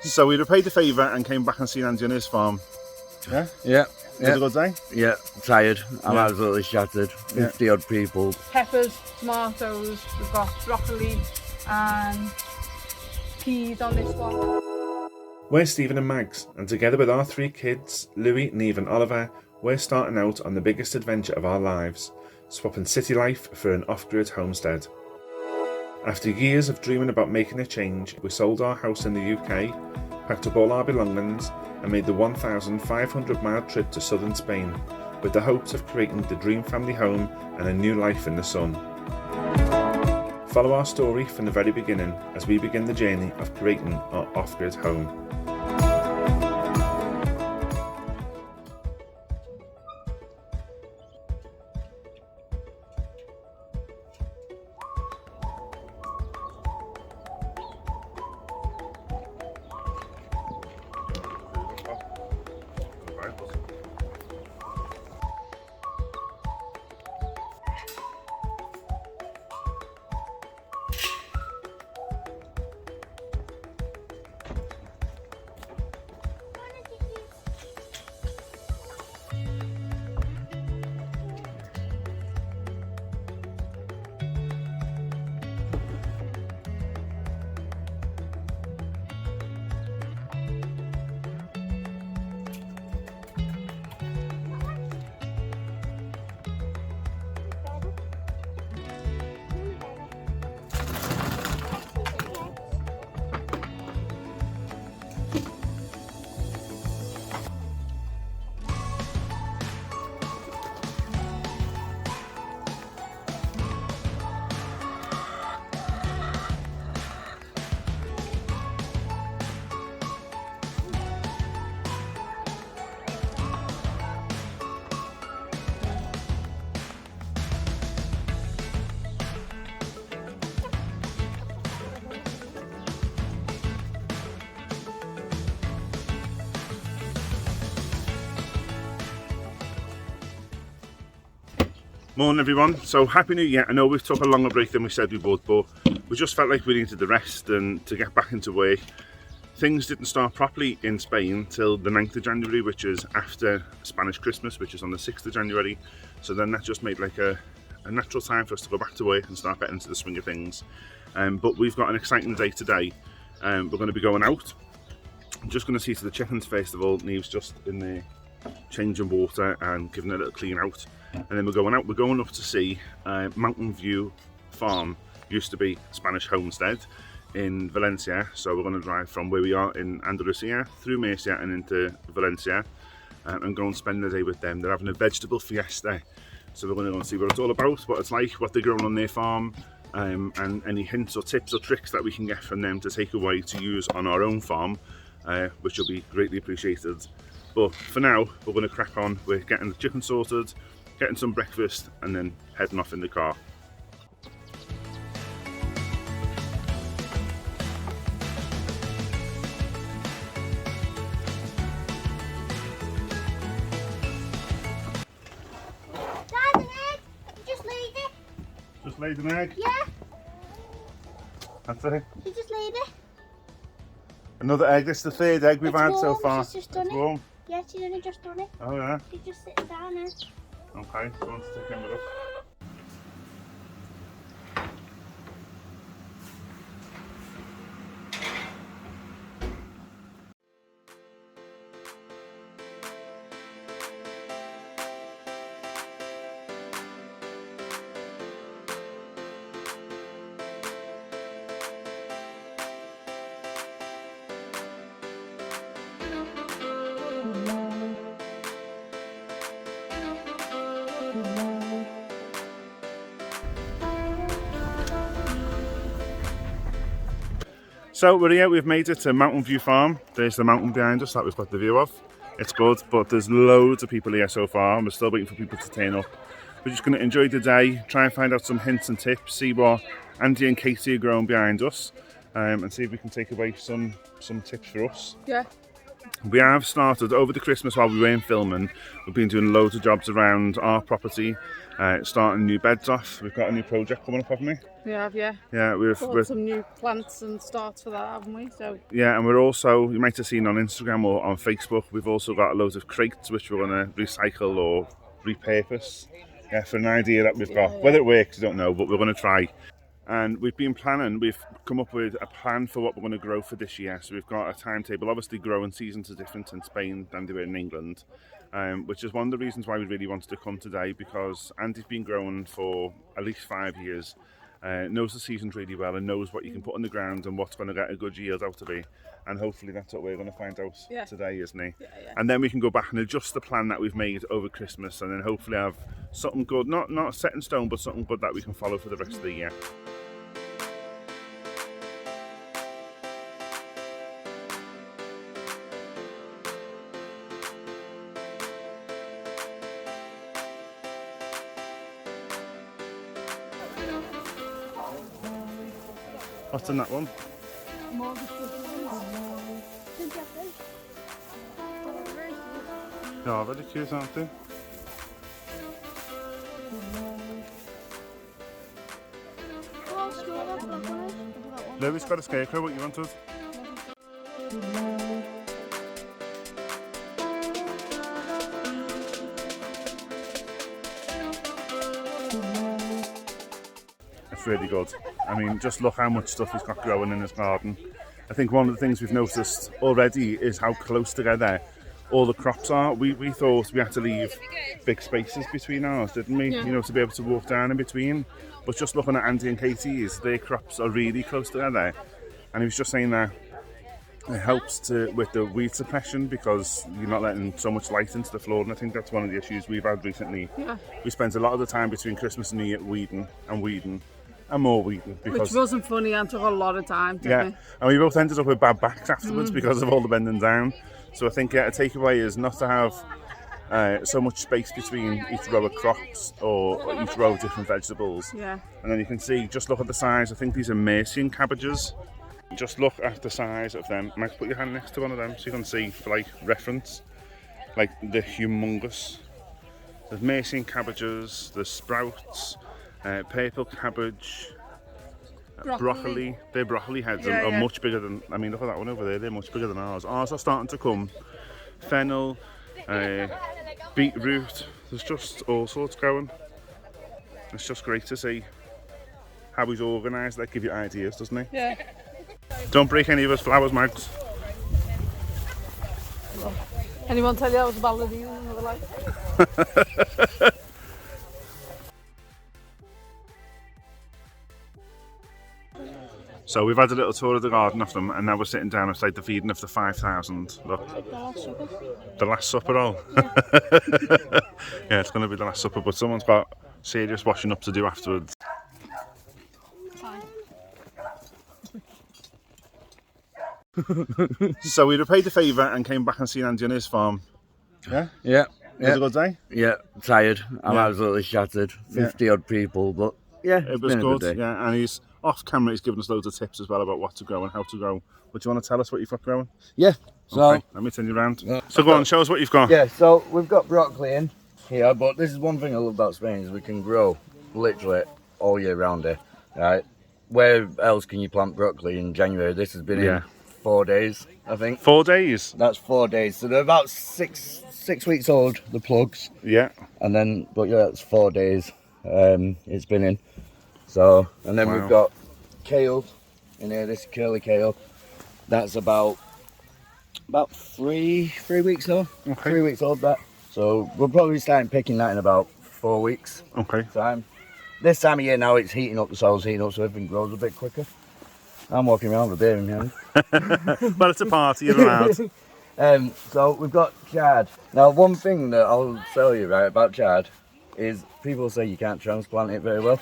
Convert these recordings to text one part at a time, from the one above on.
So we repaid the favour and came back and seen Andy on his farm. Yeah? Yeah. Was it a good day? Yeah, tired. I'm absolutely shattered. 50 odd people. Peppers, tomatoes, we've got broccoli and peas on this one. We're Stephen and Mags, and together with our 3 kids, Louis, Neve and Oliver, we're starting out on the biggest adventure of our lives, swapping city life for an off-grid homestead. After years of dreaming about making a change, we sold our house in the UK, packed up all our belongings and made the 1,500-mile trip to southern Spain with the hopes of creating the dream family home and a new life in the sun. Follow our story from the very beginning as we begin the journey of creating our off-grid home. Morning everyone, so happy new year. I know we've took a longer break than we said we would, but we just felt like we needed the rest and to get back into work. Things didn't start properly in Spain till the 9th of January, which is after Spanish Christmas, which is on the 6th of January. So then that just made like a natural time for us to go back to work and start getting into the swing of things. But we've got an exciting day today. We're going to be going out. I'm just going to see to the chickens first of all. Neve's just in there changing water and giving it a little clean out. And then we're going out, we're going up to see Mountain View Farm. Used to be Spanish Homestead in Valencia, so we're going to drive from where we are in Andalusia through Murcia and into Valencia and go and spend the day with them. They're having a vegetable fiesta, so we're going to go and see what it's all about, what it's like, what they're growing on their farm, and any hints or tips or tricks that we can get from them to take away to use on our own farm, which will be greatly appreciated. But for now, we're going to crack on with getting the chicken sorted, getting some breakfast and then heading off in the car. Dad, an egg! You just laid it. Just laid an egg? Yeah. That's it. You just laid it. Another egg, this is the 3rd egg we've had so far. She's just done it. Warm. Yeah, she's only just done it. Oh yeah? She's just sitting down there. Okay, go on to take him with us. So we're here, we've made it to Mountain View Farm. There's the mountain behind us that we've got the view of. It's good, but there's loads of people here so far and we're still waiting for people to turn up. We're just going to enjoy the day, try and find out some hints and tips, see what Andy and Katie are growing behind us, and see if we can take away some tips for us. Yeah. We have started over the Christmas while we weren't filming. We've been doing loads of jobs around our property, starting new beds off. We've got a new project coming up, haven't we? We have, yeah. Yeah, Bought some new plants and starts for that, haven't we? So yeah, and we're also, you might have seen on Instagram or on Facebook, we've also got loads of crates which we're going to recycle or repurpose. Yeah, for an idea that we've got. Whether it works, I don't know, but we're going to try. And we've been planning, we've come up with a plan for what we're going to grow for this year. So we've got a timetable. Obviously growing seasons are different in Spain than they were in England, which is one of the reasons why we really wanted to come today, because Andy's been growing for at least 5 years, knows the seasons really well and knows what you can put on the ground and what's going to get a good yield out of it. And hopefully that's what we're going to find out today, isn't it? yeah. And then we can go back and adjust the plan that we've made over Christmas, and then hopefully have something good, not set in stone, but something good that we can follow for the rest of the year. What's in that one? Yeah, very cute, aren't they? Louis got a scarecrow, what you wanted? It's really good. I mean, just look how much stuff he's got growing in his garden. I think one of the things we've noticed already is how close together all the crops are. We thought we had to leave big spaces between ours, didn't we? Yeah. You know, to be able to walk down in between. But just looking at Andy and Katie's, their crops are really close together. And he was just saying that it helps with the weed suppression, because you're not letting so much light into the floor. And I think that's one of the issues we've had recently. yeah. We spent a lot of the time between Christmas and New Year weeding and more weeding. Which wasn't funny and took a lot of time, didn't And we both ended up with bad backs afterwards because of all the bending down. So I think a takeaway is not to have so much space between each row of crops or each row of different vegetables. Yeah. And then you can see, just look at the size. I think these are Mercian cabbages. Just look at the size of them. Might put your hand next to one of them so you can see, for like reference, like they're humongous. There's Mercian cabbages, there's sprouts, purple cabbage, broccoli. Their broccoli heads are much bigger than, I mean, look at that one over there, they're much bigger than ours. Ours are starting to come. Fennel, beetroot, there's just all sorts going. It's just great to see how he's organised. That gives you ideas, doesn't he? Yeah. Don't break any of his flowers, Mags. Anyone tell you I was a ballerina in another life? So we've had a little tour of the garden of them, and now we're sitting down outside the feeding of the 5,000. Look, the last supper all. Yeah, it's going to be the last supper, but someone's got serious washing up to do afterwards. So we repaid the favour and came back and seen Andy on his farm. Yeah? Yeah. It was a good day? Yeah, tired. I'm absolutely shattered. 50 odd people, but yeah, It was been a good, day. yeah, and he's off camera, he's given us loads of tips as well about what to grow and how to grow. But do you want to tell us what you've got growing? Yeah, so Okay, let me turn you around. So go on, show us what you've got. yeah, so we've got broccoli in here, but this is one thing I love about Spain, is we can grow literally all year round here, right? Where else can you plant broccoli in January? This has been in 4 days, I think. 4 days? That's 4 days, so they're about six weeks old, the plugs. Yeah. And then, but yeah, it's 4 days it's been in. So, and then we've got kale in here, this curly kale. That's about 3 weeks old. Okay. 3 weeks old, that. So we'll probably start picking that in about 4 weeks Okay. time. This time of year now, it's heating up, the soil's heating up, so everything grows a bit quicker. I'm walking around with a beer in my hand. Well, it's a party, you're allowed. So we've got chard. Now, one thing that I'll tell you right about chard is people say you can't transplant it very well.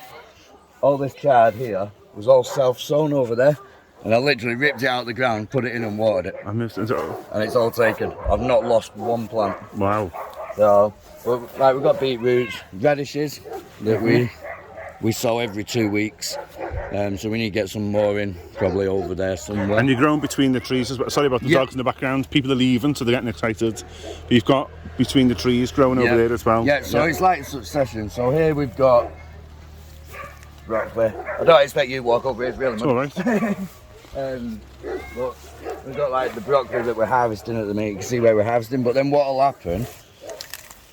All this chard here was all self-sown over there, and I literally ripped it out of the ground, put it in and watered it, I missed it. and it's all taken. I've not lost one plant. Wow. So, like, we've got beetroots, radishes that we we sow every 2 weeks. So we need to get some more in, probably over there somewhere. And you're growing between the trees as well. Sorry about the dogs in the background. People are leaving, so they're getting excited. But you've got between the trees growing over there as well. Yeah, so it's like succession. So here we've got broccoli. I don't expect you to walk over here, it's really It's much. all right. But we've got like the broccoli that we're harvesting at the minute. You can see where we're harvesting. But then what'll happen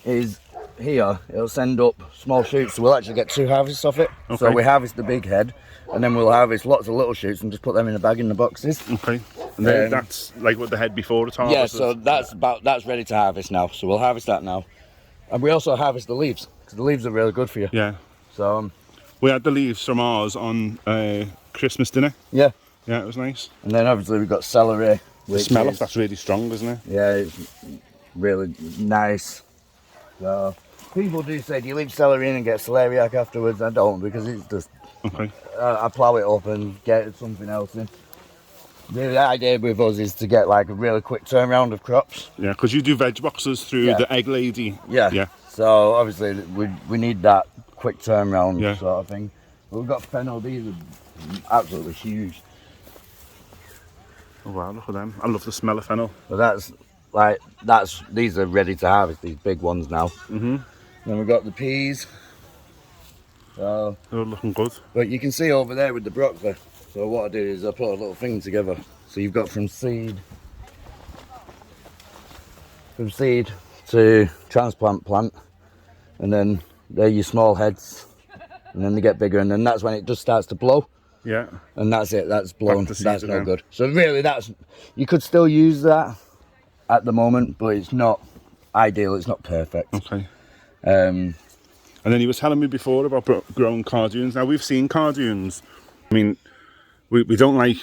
is here it'll send up small shoots, so we'll actually get 2 harvests off it. Okay. So we harvest the big head, and then we'll harvest lots of little shoots and just put them in a bag in the boxes. Okay. And then that's like what the head before it's harvested. Yeah, so that's ready to harvest now. So we'll harvest that now, and we also harvest the leaves because the leaves are really good for you. Yeah. So we had the leaves from ours on Christmas dinner. yeah. Yeah, it was nice. And then obviously we've got celery. The smell of that's really strong, isn't it? Yeah, it's really nice. So people do say, do you leave celery in and get celeriac afterwards? I don't, because it's just, Okay. I plough it up and get something else in. The idea with us is to get like a really quick turnaround of crops. Yeah, because you do veg boxes through the egg lady. Yeah. Yeah. So obviously we need that quick turnaround sort of thing. But we've got fennel, these are absolutely huge. Oh wow, look at them. I love the smell of fennel. But these are ready to harvest, these big ones now. Then we've got the peas. So, They're looking good. but you can see over there with the broccoli. So what I do is I put a little thing together. So you've got from seed to transplant plant, and then they're your small heads, and then they get bigger, and then that's when it just starts to blow. Yeah. And that's it, that's blown, Back to that's seed no again. good. So really you could still use that at the moment, but it's not ideal, it's not perfect. Okay. Um, And then he was telling me before about growing cardoons. Now we've seen cardoons. I mean, we don't like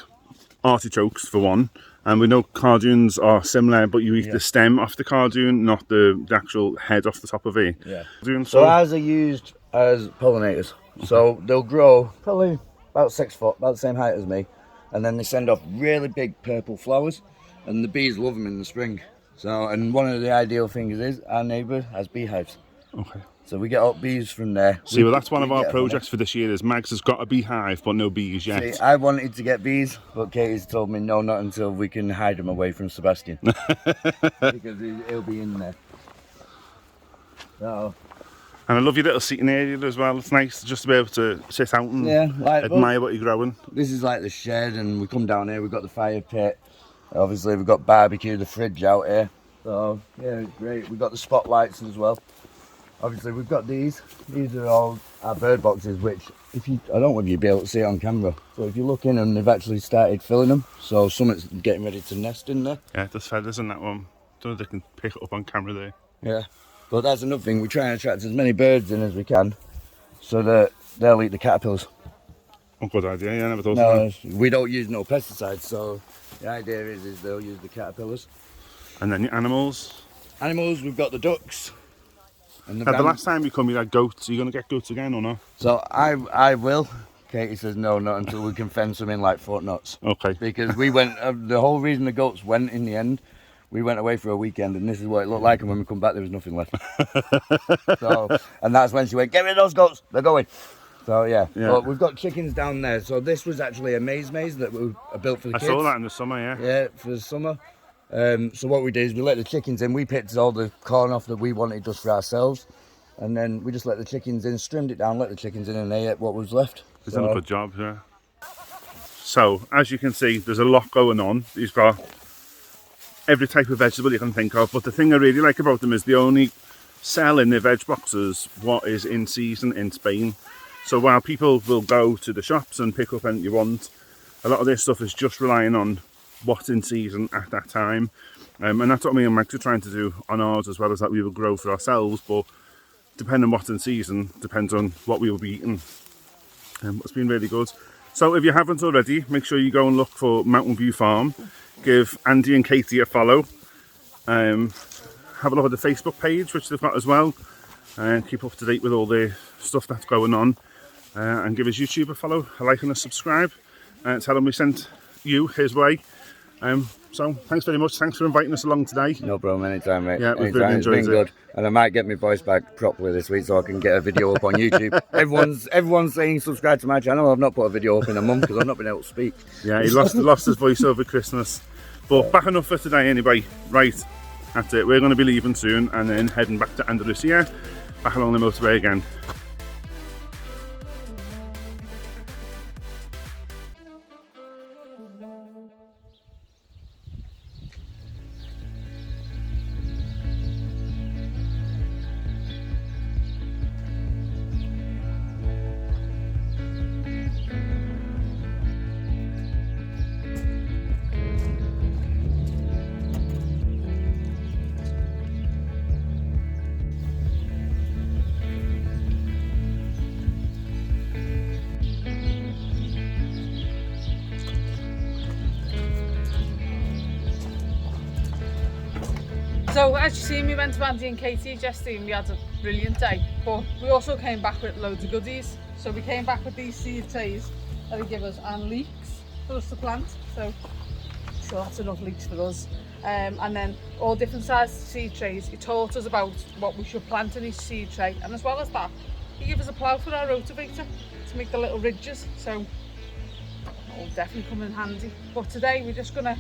artichokes for one, and we know cardoons are similar, but you eat the stem off the cardoon, not the actual head off the top of it. Yeah. Cardoon, so ours are used as pollinators. So they'll grow probably about 6 foot, about the same height as me, and then they send off really big purple flowers, and the bees love them in the spring. So, and one of the ideal things is our neighbour has beehives. Okay. So we get up bees from there. See, well, that's one of our projects for this year. Is Mags has got a beehive, but no bees yet. See, I wanted to get bees, but Katie's told me no, not until we can hide them away from Sebastian. Because he'll be in there. So, And I love your little seating area as well. It's nice just to be able to sit out and admire what you're growing. this is like the shed, and we come down here, we've got the fire pit. Obviously we've got barbecue, the fridge out here. So yeah, it's great. We've got the spotlights as well. Obviously we've got these are all our bird boxes, which I don't know if you'll be able to see it on camera. So if you look in them, they've actually started filling them. So something's getting ready to nest in there. Yeah, there's feathers in that one. Don't know if they can pick it up on camera there. Yeah. But that's another thing, we try and attract as many birds in as we can, so that they'll eat the caterpillars. Oh, good idea, yeah, I never thought of that. No, we don't use no pesticides, so the idea is they'll use the caterpillars. And then your animals. Animals, we've got the ducks. And The last time you come, you had goats. Are you going to get goats again or not? So I will. Katie says no, not until we can fence them in like Fort Knots. Okay. Because we went, the whole reason the goats went in the end, we went away for a weekend, and this is what it looked like, and when we come back there was nothing left. So, and that's when she went, get rid of those goats, they're going. So yeah. But we've got chickens down there. So this was actually a maze that we built for the kids. I saw that in the summer, yeah. Yeah, for the summer. So what we did is we let the chickens in. We picked all the corn off that we wanted just for ourselves, and then we just let the chickens in, trimmed it down, let the chickens in, and they ate what was left. He's done a good job, yeah. So, as you can see, there's a lot going on. He's got every type of vegetable you can think of, but the thing I really like about them is they only sell in their veg boxes what is in season in Spain. So while people will go to the shops and pick up anything you want, a lot of this stuff is just relying on what's in season at that time. And that's what me and Max are trying to do on ours, as well as that we will grow for ourselves, but depending on what's in season, depends on what we will be eating. It's been really good. So if you haven't already, make sure you go and look for Mountain View Farm. Give Andy and Katie a follow. Have a look at the Facebook page, which they've got as well. And keep up to date with all the stuff that's going on. And give his YouTube a follow, a like and a subscribe. Tell him we sent you his way. So thanks very much. Thanks for inviting us along today. No problem, anytime, mate. Yeah, we've Anytime. really It's enjoyed been it. good. And I might get my voice back properly this week so I can get a video up on YouTube. Everyone's saying subscribe to my channel. I've not put a video up in a month because I've not been able to speak. Yeah, he lost his voice over Christmas. But back enough for today anyway. Right, that's it. We're going to be leaving soon and then heading back to Andalusia, back along the motorway again. So as you see, we went to Andy and Katie yesterday and we had a brilliant day, but we also came back with loads of goodies. So we came back with these seed trays that they give us and leeks for us to plant. So I'm sure that's enough leeks for us. And then all different sized seed trays. He taught us about what we should plant in each seed tray, and as well as that, he gave us a plough for our rotavator to make the little ridges. So that will definitely come in handy. But today we're just gonna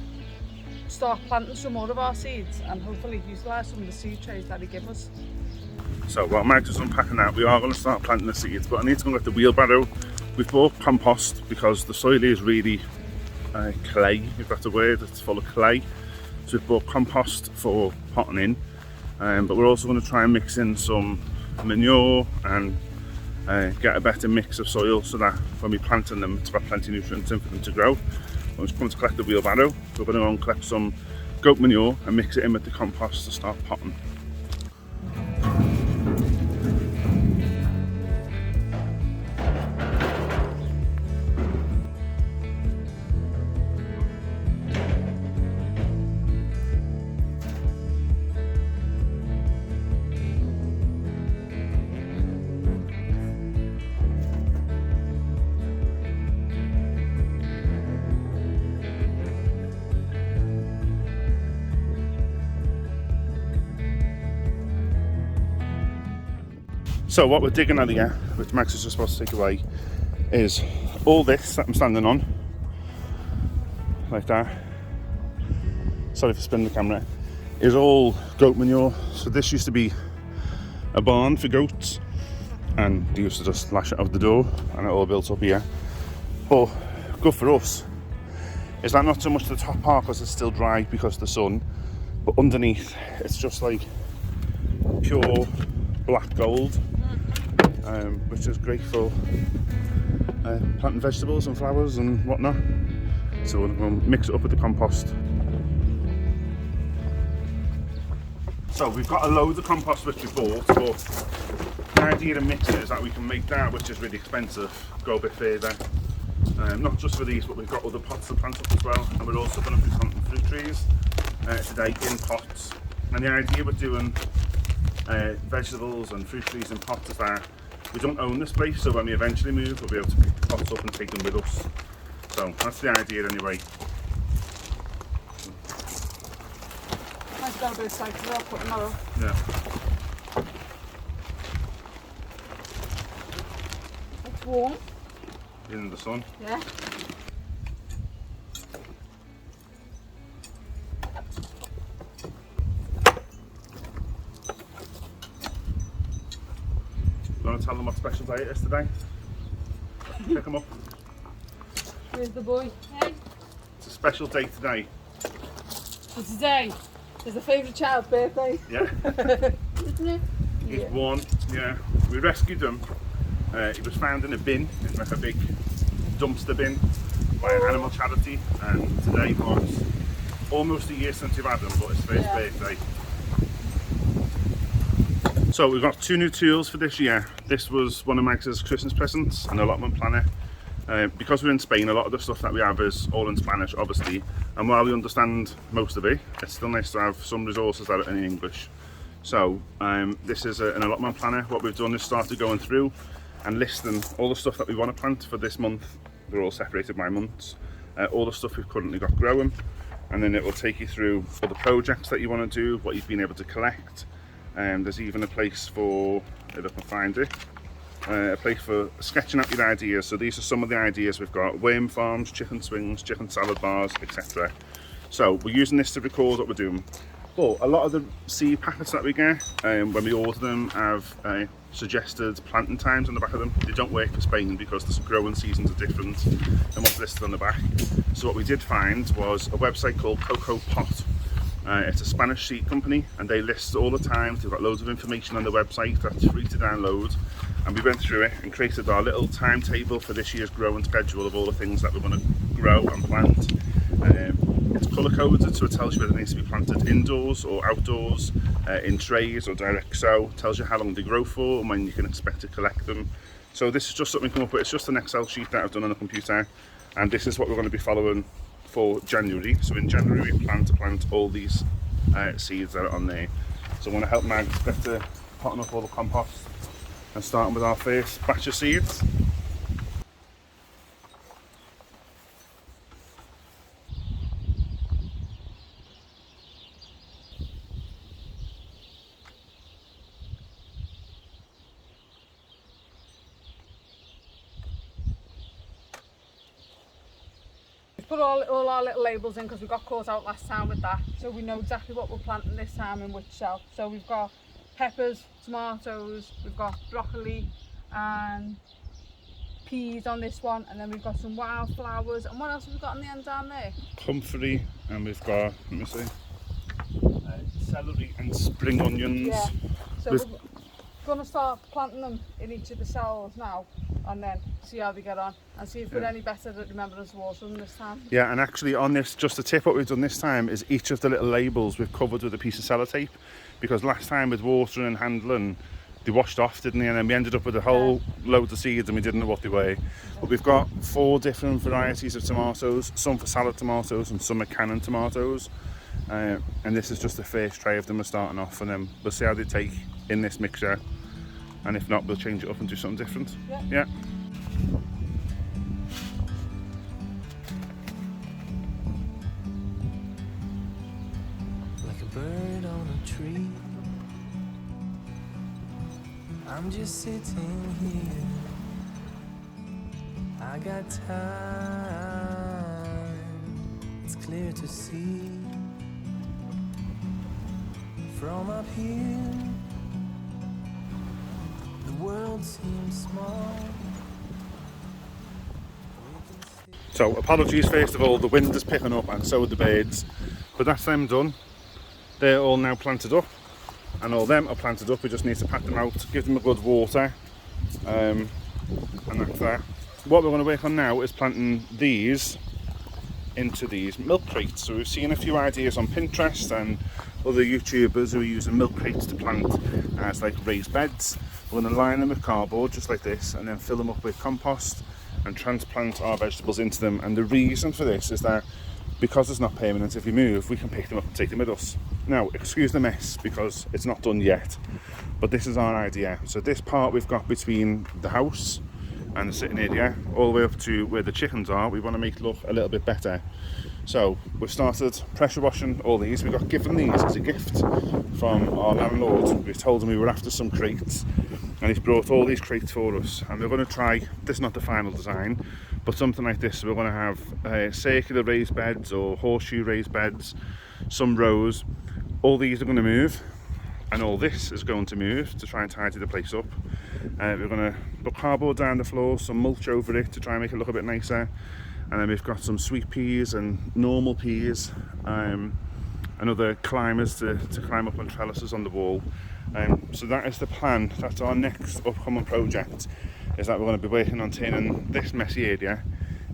start planting some more of our seeds and hopefully utilise some of the seed trays that he gave us. So while Mike's just unpacking that, we are going to start planting the seeds, but I need to go and get the wheelbarrow. We've bought compost because the soil is really clay, if that's a word. It's full of clay. So we've bought compost for potting in, but we're also going to try and mix in some manure and get a better mix of soil so that when we plant them, it's got plenty of nutrients in for them to grow. I'm just going to collect the wheelbarrow. We're going to go and collect some goat manure and mix it in with the compost to start potting. So what we're digging out here, which Max is just supposed to take away, is all this that I'm standing on, like that, sorry for spinning the camera, is all goat manure. So this used to be a barn for goats and they used to just lash it out the door and it all built up here. But good for us is that not so much the top part because it's still dry because of the sun, but underneath it's just like pure black gold. Which is great for planting vegetables and flowers and whatnot. So we'll mix it up with the compost. So we've got a load of compost which we bought, but the idea of mixing is that we can make that, which is really expensive, go a bit further. Not just for these, but we've got other pots to plant up as well, and we're also going to be planting fruit trees today in pots. And the idea with doing vegetables and fruit trees in pots is that we don't own this place, so when we eventually move we'll be able to pick the pots up and take them with us. So that's the idea anyway. I've got a bit of cycle, I'll put them out. Yeah. It's warm. In the sun. Yeah. You want to tell them what special day it is today? Pick them up. Where's the boy? Hey. It's a special day today. So today is the favourite child's birthday. Yeah. Isn't it? He's one. Yeah. We rescued him. He was found in a bin, in like a big dumpster bin by an animal charity, and today marks almost a year since we've had him, but it's his first birthday. So we've got 2 new tools for this year. This was one of Max's Christmas presents, an allotment planner. Because we're in Spain, a lot of the stuff that we have is all in Spanish, obviously, and while we understand most of it, it's still nice to have some resources that are in English. So this is an allotment planner. What we've done is started going through and listing all the stuff that we want to plant for this month. They're all separated by months. All the stuff we've currently got growing, and then it will take you through other projects that you want to do, what you've been able to collect. There's even a place for, if I can find it, a place for sketching out your ideas. So these are some of the ideas we've got: worm farms, chicken swings, chicken salad bars, etc. So we're using this to record what we're doing. But a lot of the seed packets that we get, when we order them, have suggested planting times on the back of them. They don't work for Spain because the growing seasons are different than what's listed on the back. So what we did find was a website called Coco Pot. It's a Spanish seed company, and they list all the times. They've got loads of information on the website that's free to download. And we went through it and created our little timetable for this year's growing schedule of all the things that we want to grow and plant. It's colour coded, so it tells you whether it needs to be planted indoors or outdoors, in trays or direct sow. It tells you how long they grow for and when you can expect to collect them. So this is just something we come up with. It's just an Excel sheet that I've done on the computer, and this is what we're going to be following for January. So in January we plan to plant all these seeds that are on there. So I'm going to help Mag get to potting up all the compost and starting with our first batch of seeds. Put all our little labels in because we got caught out last time with that, so we know exactly what we're planting this time in which cell. So we've got peppers, tomatoes, we've got broccoli and peas on this one, and then we've got some wildflowers. And what else have we got on the end down there? Comfrey, and we've got, let me see, celery and spring onions. Yeah, so we're going to start planting them in each of the cells now, and then see how they get on and see if we're any better at remembering to water them this time. Yeah, and actually on this, just a tip, what we've done this time is each of the little labels we've covered with a piece of sellotape, because last time with watering and handling, they washed off, didn't they? And then we ended up with a whole load of seeds and we didn't know what they were. But we've got 4 different varieties of tomatoes, some for salad tomatoes and some are cannon tomatoes. And this is just the first tray of them we're starting off, and then we'll see how they take in this mixture. And if not, we'll change it up and do something different. Yeah. Like a bird on a tree, I'm just sitting here. I got time, it's clear to see. From up here, the world seems small. So apologies first of all, the wind is picking up and so are the birds, but that's them done. They're all now planted up, and all them are planted up. We just need to pat them out, give them a good water, and that's that. What we're going to work on now is planting these into these milk crates. So we've seen a few ideas on Pinterest and other YouTubers who are using milk crates to plant as like raised beds. We're going to line them with cardboard just like this, and then fill them up with compost and transplant our vegetables into them. And the reason for this is that because it's not permanent, if we move, we can pick them up and take them with us. Now, excuse the mess because it's not done yet, but this is our idea. So this part we've got between the house and the sitting area, all the way up to where the chickens are, we want to make it look a little bit better. So we've started pressure washing all these. We got given these as a gift from our landlord. We told him we were after some crates, and he's brought all these crates for us. And we're going to try, this is not the final design, but something like this. So we're going to have circular raised beds or horseshoe raised beds, some rows. All these are going to move, and all this is going to move to try and tidy the place up. We're going to put cardboard down the floor, some mulch over it to try and make it look a bit nicer. And then we've got some sweet peas and normal peas, and other climbers to climb up on trellises on the wall. So that is the plan. That's our next upcoming project, is that we're going to be working on turning this messy area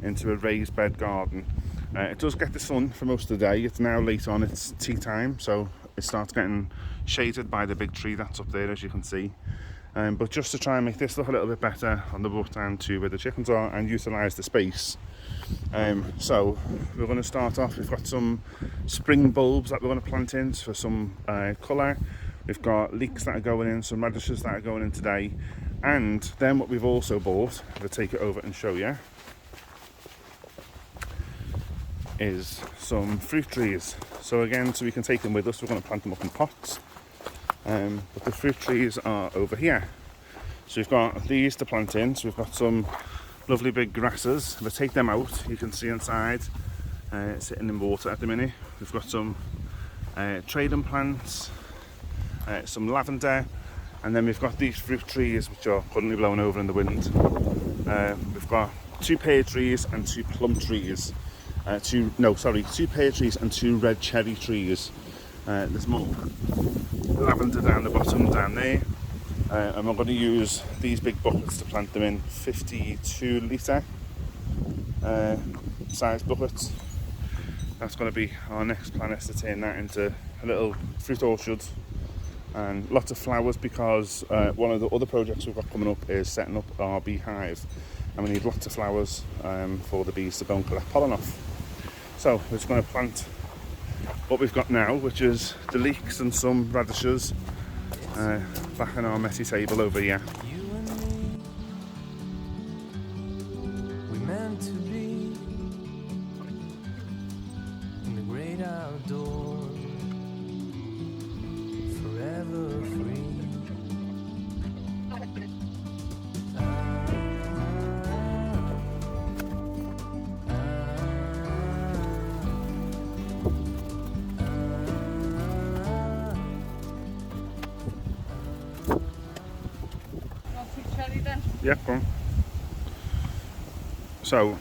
into a raised bed garden. It does get the sun for most of the day. It's now late on, it's tea time, so it starts getting shaded by the big tree that's up there, as you can see. But just to try and make this look a little bit better on the walk down to where the chickens are and utilise the space. So we're going to start off, we've got some spring bulbs that we're going to plant in for some colour. We've got leeks that are going in, some radishes that are going in today. And then what we've also bought, I'll take it over and show you. is some fruit trees. So again, so we can take them with us, we're going to plant them up in pots. But the fruit trees are over here. So we've got these to plant in. So we've got some lovely big grasses. If I take them out, you can see inside, sitting in water at the minute. We've got some trading plants, some lavender, and then we've got these fruit trees which are currently blowing over in the wind. We've got 2 pear trees and 2 plum trees. 2 pear trees and 2 red cherry trees. There's more lavender down the bottom down there. And we're going to use these big buckets to plant them in, 52 litre size buckets. That's going to be our next plan, is to turn that into a little fruit orchard and lots of flowers, because one of the other projects we've got coming up is setting up our beehive, and we need lots of flowers for the bees to go and collect pollen off. So we're just going to plant what we've got now, which is the leeks and some radishes, back on our messy table over here. You and me, we meant to be in the great outdoors, forever free. Yeah, go on. So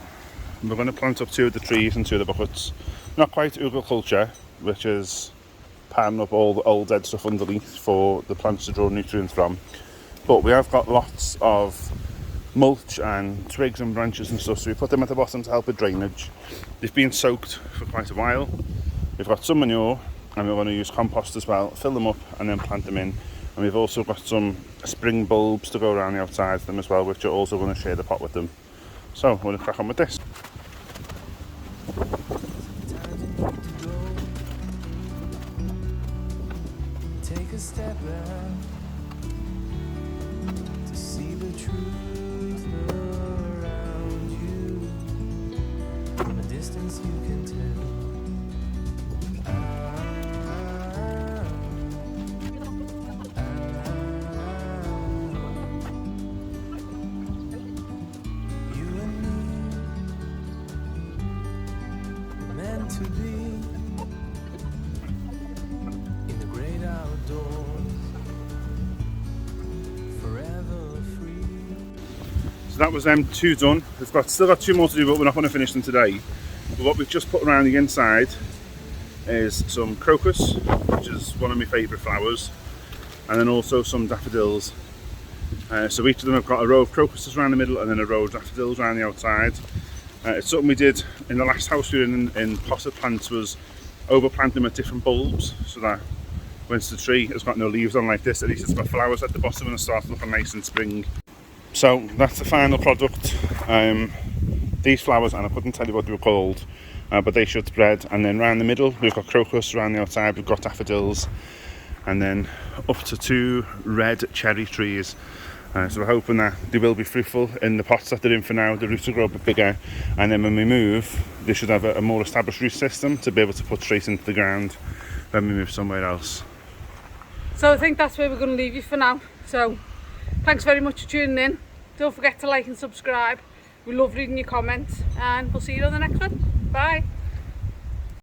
we're going to plant up 2 of the trees and 2 of the buckets. Not quite culture, which is panning up all the old dead stuff underneath for the plants to draw nutrients from, but we have got lots of mulch and twigs and branches and stuff, so we put them at the bottom to help with drainage. They've been soaked for quite a while. We've got some manure, and we're going to use compost as well, fill them up and then plant them in. And we've also got some spring bulbs to go around the outside of them as well, which are also going to share the pot with them. So we're going to crack on with this. Take a step back to see the truth around you. From a distance you can tell. You and me, meant to be in the great outdoors, forever free. So that was them 2 done. We've still got 2 more to do, but we're not going to finish them today. But what we've just put around the inside is some crocus, which is one of my favourite flowers, and then also some daffodils. So each of them have got a row of crocuses around the middle and then a row of daffodils around the outside. It's something we did in the last house we were in potted plants, was overplant them at different bulbs, so that once the tree has got no leaves on like this, at least it's got flowers at the bottom and it starts looking nice in spring. So that's the final product. These flowers, and I couldn't tell you what they were called, but they should spread. And then around the middle we've got crocus, around the outside we've got daffodils, and then up to 2 red cherry trees. So we're hoping that they will be fruitful in the pots that they're in for now. The roots will grow a bit bigger, and then when we move they should have a more established root system to be able to put straight into the ground when we move somewhere else. So I think that's where we're going to leave you for now. So thanks very much for tuning in. Don't forget to like and subscribe. We love reading your comments, and we'll see you on the next one. Bye.